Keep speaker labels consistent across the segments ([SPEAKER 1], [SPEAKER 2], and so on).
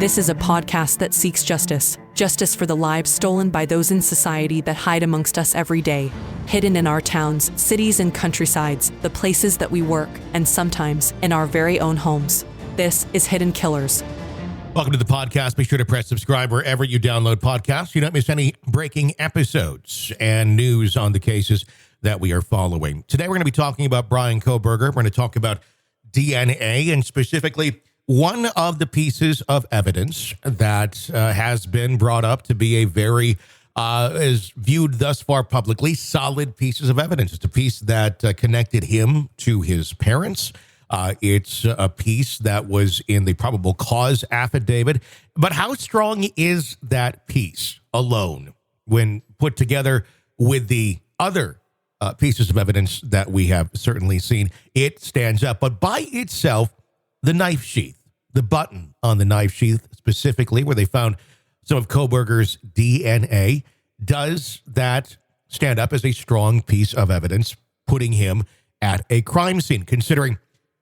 [SPEAKER 1] This is a podcast that seeks justice. Justice for the lives stolen by those in society that hide amongst us every day. Hidden in our towns, cities, and countrysides, the places that we work, and sometimes in our very own homes. This is Hidden Killers.
[SPEAKER 2] Welcome to the podcast. Be sure to press subscribe wherever you download podcasts. You don't miss any breaking episodes and news on the cases that we are following. Today, we're going to be talking about Brian Kohberger. We're going to talk about DNA and specifically one of the pieces of evidence that has been brought up to be a very, is viewed thus far publicly, solid pieces of evidence. It's a piece that connected him to his parents. It's a piece that was in the probable cause affidavit. But how strong is that piece alone when put together with the other pieces of evidence that we have certainly seen? It stands up. But by itself, the knife sheath, the button on the knife sheath specifically, where they found some of Kohberger's DNA, does that stand up as a strong piece of evidence, putting him at a crime scene, considering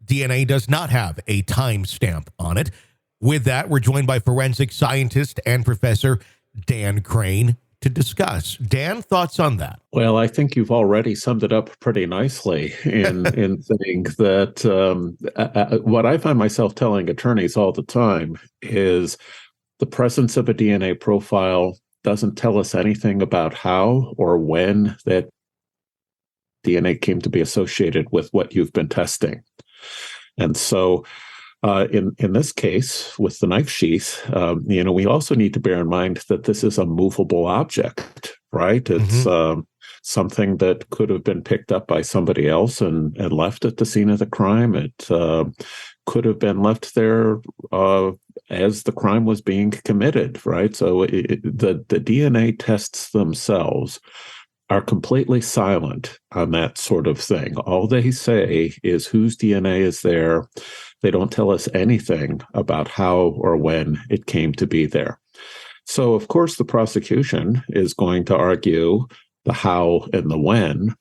[SPEAKER 2] DNA does not have a timestamp on it? With that, we're joined by forensic scientist and Professor Dan Krane to discuss. Dan, thoughts on that?
[SPEAKER 3] Well, I think you've already summed it up pretty nicely in saying that what I find myself telling attorneys all the time is the presence of a DNA profile doesn't tell us anything about how or when that DNA came to be associated with what you've been testing. And so in this case, with the knife sheath, we also need to bear in mind that this is a movable object, right? It's something that could have been picked up by somebody else and left at the scene of the crime. It could have been left there as the crime was being committed, right? So the DNA tests themselves are completely silent on that sort of thing. All they say is whose DNA is there. They don't tell us anything about how or when it came to be there. So, of course, the prosecution is going to argue the how and the when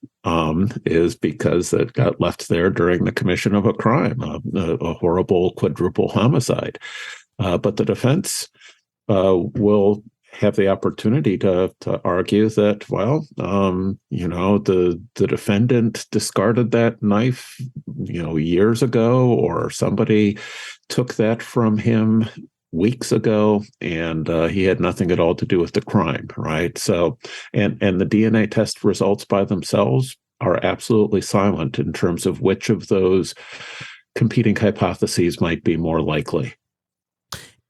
[SPEAKER 3] is because it got left there during the commission of a crime, a horrible quadruple homicide. But the defense will have the opportunity to argue that, well, the defendant discarded that knife, years ago, or somebody took that from him weeks ago, and he had nothing at all to do with the crime, right? So, and the DNA test results by themselves are absolutely silent in terms of which of those competing hypotheses might be more likely.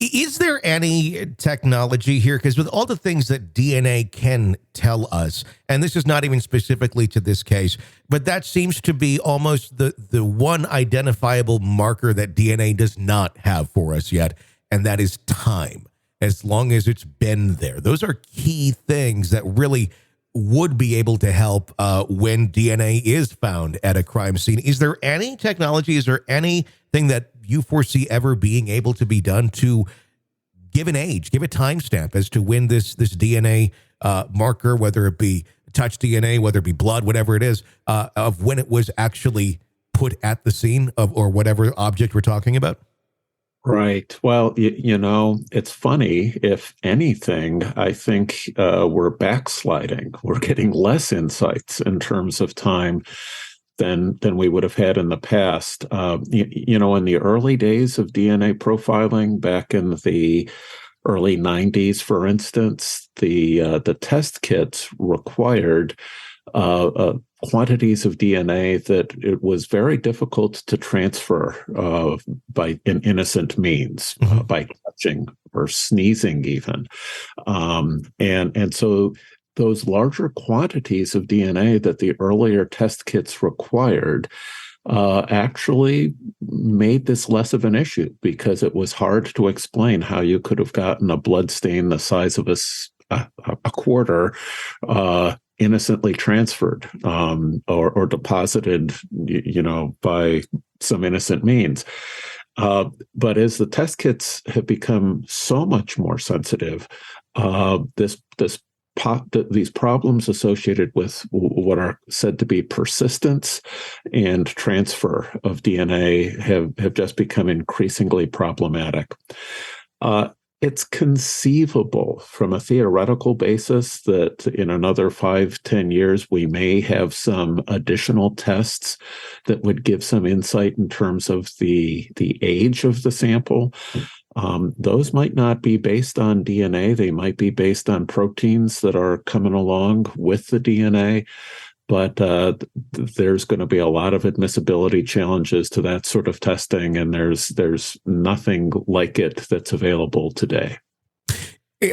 [SPEAKER 2] Is there any technology here? Because with all the things that DNA can tell us, and this is not even specifically to this case, but that seems to be almost the one identifiable marker that DNA does not have for us yet, and that is time, as long as it's been there. Those are key things that really would be able to help when DNA is found at a crime scene. Is there any technology? Is there anything that you foresee ever being able to be done to give an age, give a timestamp as to when this DNA marker, whether it be touch DNA, whether it be blood, whatever it is, of when it was actually put at the scene of or whatever object we're talking about?
[SPEAKER 3] Right. Well, it's funny. If anything, I think we're backsliding. We're getting less insights in terms of time than we would have had in the past. In the early days of DNA profiling, back in the early 90s, for instance, the test kits required quantities of DNA that it was very difficult to transfer by innocent means, by touching or sneezing even. And so those larger quantities of DNA that the earlier test kits required actually made this less of an issue because it was hard to explain how you could have gotten a blood stain the size of a quarter innocently transferred or deposited, by some innocent means. But as the test kits have become so much more sensitive, these problems associated with what are said to be persistence and transfer of DNA have just become increasingly problematic. It's conceivable from a theoretical basis that in another 5-10 years, we may have some additional tests that would give some insight in terms of the age of the sample. Those might not be based on DNA. They might be based on proteins that are coming along with the DNA. But there's going to be a lot of admissibility challenges to that sort of testing, and there's nothing like it that's available today.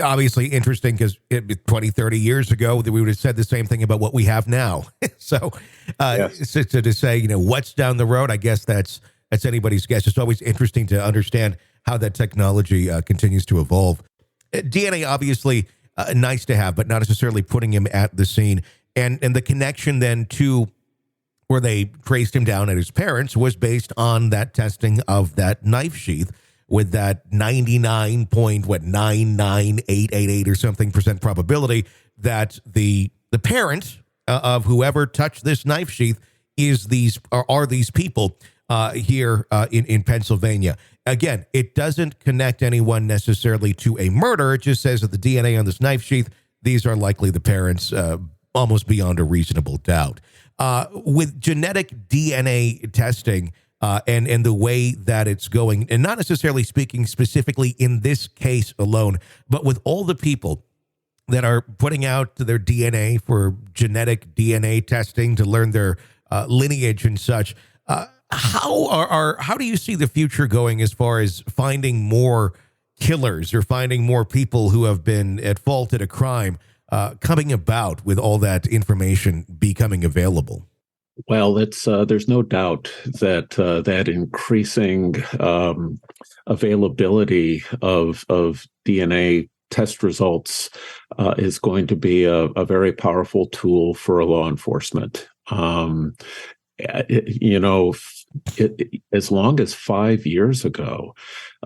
[SPEAKER 2] Obviously interesting because 20, 30 years ago, we would have said the same thing about what we have now. So,
[SPEAKER 3] Yes.
[SPEAKER 2] so to say, what's down the road, I guess that's anybody's guess. It's always interesting to understand how that technology continues to evolve. DNA, obviously, nice to have, but not necessarily putting him at the scene. And the connection then to where they traced him down at his parents was based on that testing of that knife sheath with that 99.99888 or something % probability that the parent of whoever touched this knife sheath are these people here in Pennsylvania. Again, it doesn't connect anyone necessarily to a murder. It just says that the DNA on this knife sheath, these are likely the parents, almost beyond a reasonable doubt. With genetic DNA testing and the way that it's going, and not necessarily speaking specifically in this case alone, but with all the people that are putting out their DNA for genetic DNA testing to learn their lineage and such, how do you see the future going as far as finding more killers or finding more people who have been at fault at a crime coming about with all that information becoming available?
[SPEAKER 3] Well, there's no doubt that that increasing availability of DNA test results is going to be a very powerful tool for law enforcement. As long as 5 years ago,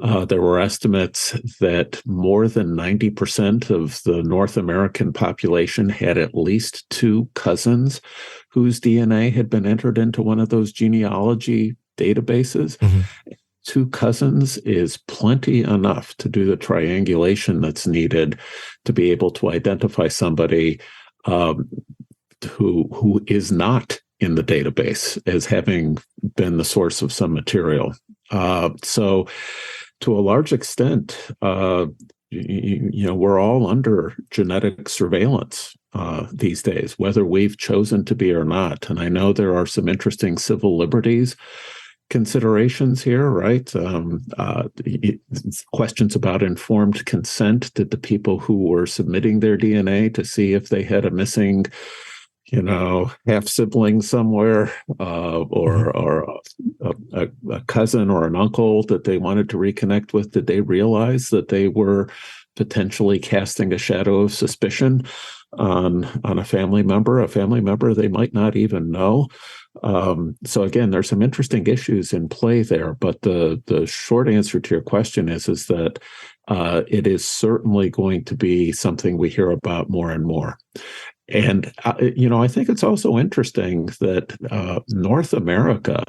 [SPEAKER 3] there were estimates that more than 90% of the North American population had at least two cousins whose DNA had been entered into one of those genealogy databases. Mm-hmm. Two cousins is plenty enough to do the triangulation that's needed to be able to identify somebody who is not in the database as having been the source of some material. So to a large extent, we're all under genetic surveillance these days, whether we've chosen to be or not. And I know there are some interesting civil liberties considerations here, right? Questions about informed consent. Did the people who were submitting their DNA to see if they had a missing half sibling somewhere, or a cousin or an uncle that they wanted to reconnect with, did they realize that they were potentially casting a shadow of suspicion on a family member they might not even know? So again, there's some interesting issues in play there, but the short answer to your question is that it is certainly going to be something we hear about more and more. And, I think it's also interesting that North America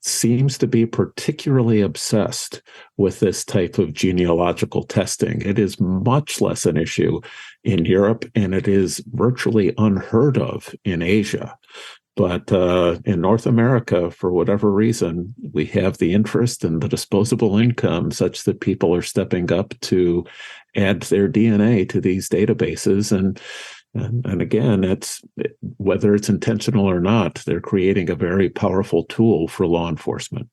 [SPEAKER 3] seems to be particularly obsessed with this type of genealogical testing. It is much less an issue in Europe, and it is virtually unheard of in Asia. But in North America, for whatever reason, we have the interest and the disposable income such that people are stepping up to add their DNA to these databases. And again, whether it's intentional or not, they're creating a very powerful tool for law enforcement.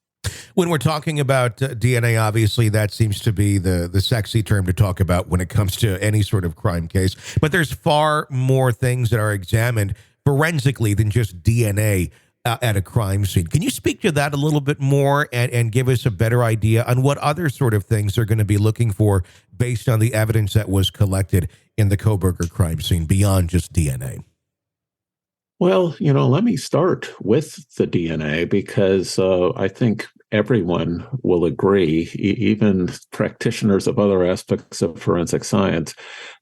[SPEAKER 2] When we're talking about DNA, obviously, that seems to be the sexy term to talk about when it comes to any sort of crime case. But there's far more things that are examined forensically than just DNA at a crime scene. Can you speak to that a little bit more and give us a better idea on what other sort of things they're going to be looking for based on the evidence that was collected in the Kohberger crime scene beyond just DNA?
[SPEAKER 3] Well, let me start with the DNA because I think everyone will agree, even practitioners of other aspects of forensic science,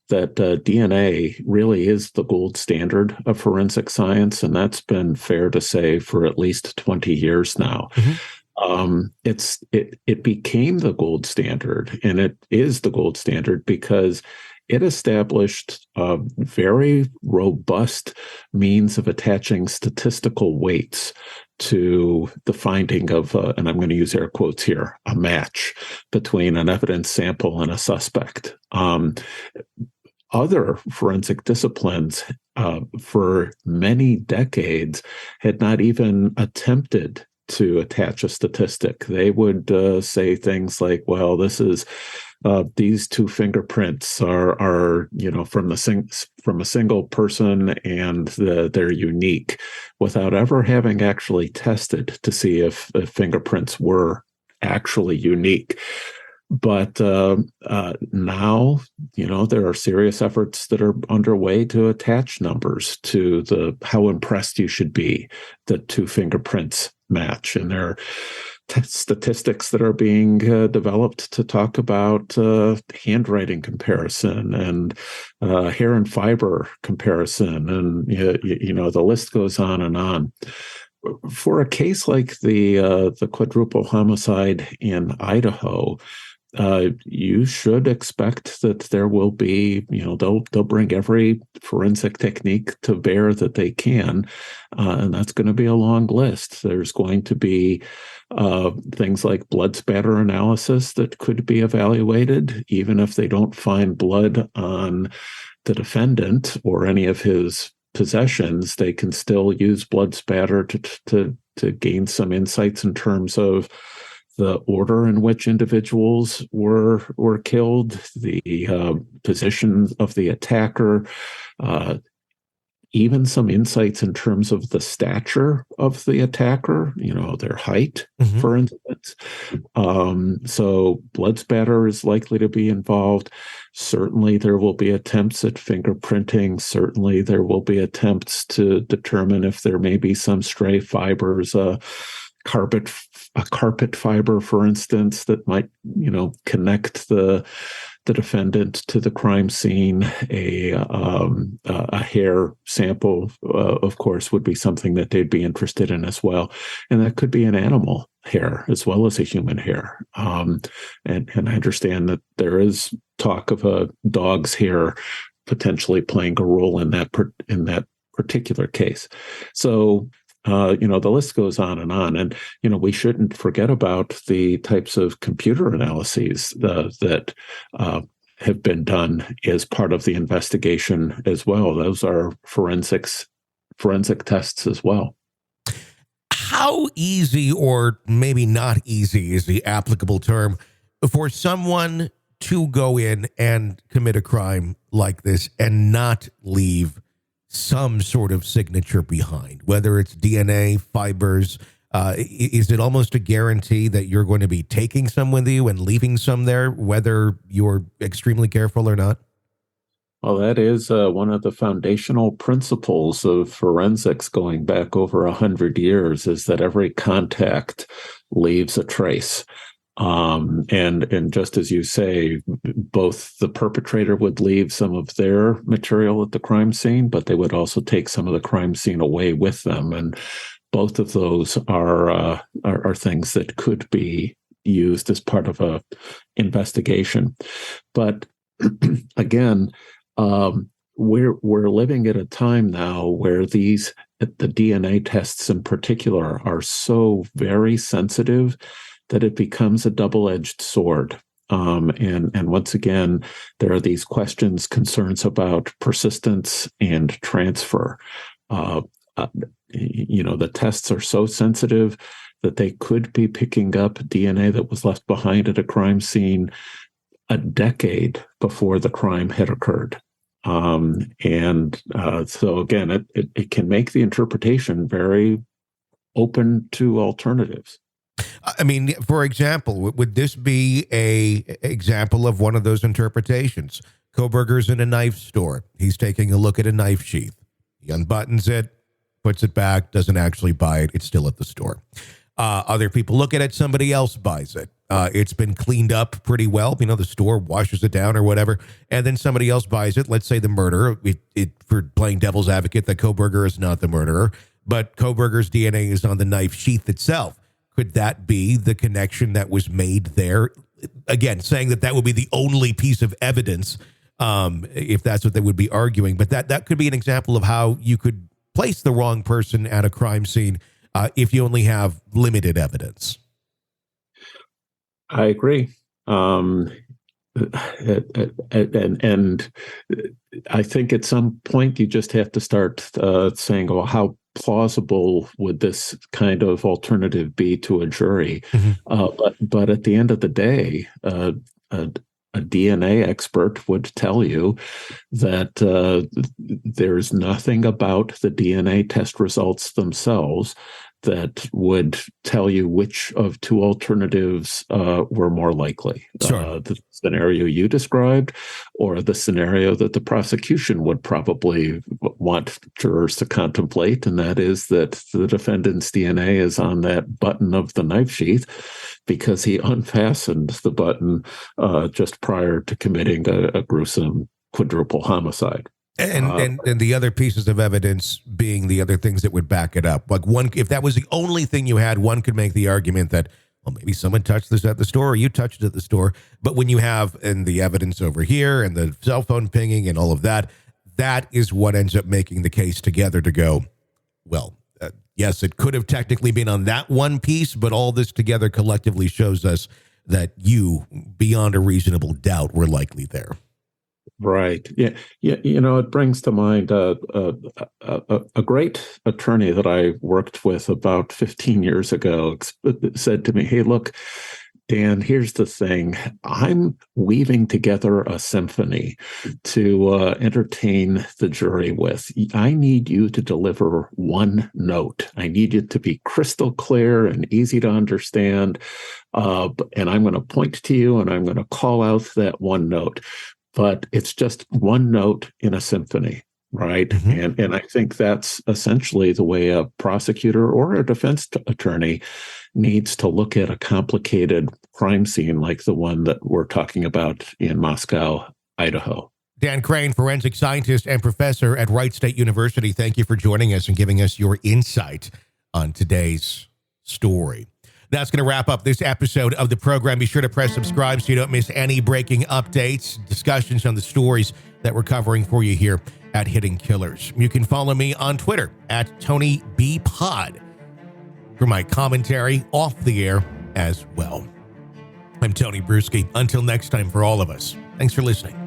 [SPEAKER 3] that DNA really is the gold standard of forensic science, and that's been fair to say for at least 20 years now. Mm-hmm. It became the gold standard, and it is the gold standard because it established a very robust means of attaching statistical weights to the finding of, and I'm going to use air quotes here, a match between an evidence sample and a suspect. Other forensic disciplines for many decades had not even attempted to attach a statistic. They would say things like, well, this is these two fingerprints are from a single person, and they're unique, without ever having actually tested to see if fingerprints were actually unique. But now, there are serious efforts that are underway to attach numbers to how impressed you should be that two fingerprints match. And there are statistics that are being developed to talk about handwriting comparison and hair and fiber comparison. And, the list goes on and on. For a case like the quadruple homicide in Idaho, you should expect that there will be, they'll bring every forensic technique to bear that they can, and that's going to be a long list. There's going to be things like blood spatter analysis that could be evaluated, even if they don't find blood on the defendant or any of his possessions. They can still use blood spatter to gain some insights in terms of the order in which individuals were killed, the position of the attacker, even some insights in terms of the stature of the attacker, their height, for instance. So blood spatter is likely to be involved. Certainly there will be attempts at fingerprinting. Certainly there will be attempts to determine if there may be some stray fibers, a carpet fiber, for instance, that might, connect the defendant to the crime scene. A hair sample, of course, would be something that they'd be interested in as well, and that could be an animal hair as well as a human hair. And I understand that there is talk of a dog's hair potentially playing a role in that particular case. So. The list goes on. And, we shouldn't forget about the types of computer analyses that have been done as part of the investigation as well. Those are forensic tests as well.
[SPEAKER 2] How easy, or maybe not easy is the applicable term, for someone to go in and commit a crime like this and not leave some sort of signature behind, whether it's DNA, fibers? Is it almost a guarantee that you're going to be taking some with you and leaving some there, whether you're extremely careful or not?
[SPEAKER 3] Well, that is one of the foundational principles of forensics going back over 100 years, is that every contact leaves a trace. And just as you say, both the perpetrator would leave some of their material at the crime scene, but they would also take some of the crime scene away with them. And both of those are things that could be used as part of a investigation. But again, we're living at a time now where the DNA tests in particular are so very sensitive that it becomes a double-edged sword. And once again, there are these concerns about persistence and transfer. The tests are so sensitive that they could be picking up DNA that was left behind at a crime scene a decade before the crime had occurred. So again, it can make the interpretation very open to alternatives.
[SPEAKER 2] I mean, for example, would this be a example of one of those interpretations? Kohlberger's in a knife store. He's taking a look at a knife sheath. He unbuttons it, puts it back, doesn't actually buy it. It's still at the store. Other people look at it. Somebody else buys it. It's been cleaned up pretty well. The store washes it down or whatever. And then somebody else buys it. Let's say the murderer, for playing devil's advocate, that Kohberger is not the murderer, but Kohlberger's DNA is on the knife sheath itself. Could that be the connection that was made there? Again, saying that would be the only piece of evidence, if that's what they would be arguing. But that could be an example of how you could place the wrong person at a crime scene if you only have limited evidence.
[SPEAKER 3] I agree. And I think at some point you just have to start saying, well, how plausible would this kind of alternative be to a jury? But at the end of the day, a DNA expert would tell you that there's nothing about the DNA test results themselves that would tell you which of two alternatives were more likely.
[SPEAKER 2] Sure.
[SPEAKER 3] The scenario you described or the scenario that the prosecution would probably want jurors to contemplate, and that is that the defendant's DNA is on that button of the knife sheath because he unfastened the button just prior to committing a gruesome quadruple homicide.
[SPEAKER 2] And the other pieces of evidence being the other things that would back it up. Like if that was the only thing you had, one could make the argument that, well, maybe someone touched this at the store or you touched it at the store. But when you have the evidence over here and the cell phone pinging and all of that, that is what ends up making the case together to go, well, yes, it could have technically been on that one piece, but all this together collectively shows us that you, beyond a reasonable doubt, were likely there.
[SPEAKER 3] Right. Yeah. It brings to mind a great attorney that I worked with about 15 years ago said to me, "Hey, look, Dan, here's the thing. I'm weaving together a symphony to entertain the jury with. I need you to deliver one note. I need it to be crystal clear and easy to understand. And I'm going to point to you and I'm going to call out that one note. But it's just one note in a symphony, right?" And I think that's essentially the way a prosecutor or a defense attorney needs to look at a complicated crime scene like the one that we're talking about in Moscow, Idaho.
[SPEAKER 2] Dan Krane, forensic scientist and professor at Wright State University, thank you for joining us and giving us your insight on today's story. That's going to wrap up this episode of the program. Be sure to press subscribe so you don't miss any breaking updates, discussions on the stories that we're covering for you here at Hidden Killers. You can follow me on Twitter at TonyBPod for my commentary off the air as well. I'm Tony Brueski. Until next time, for all of us, thanks for listening.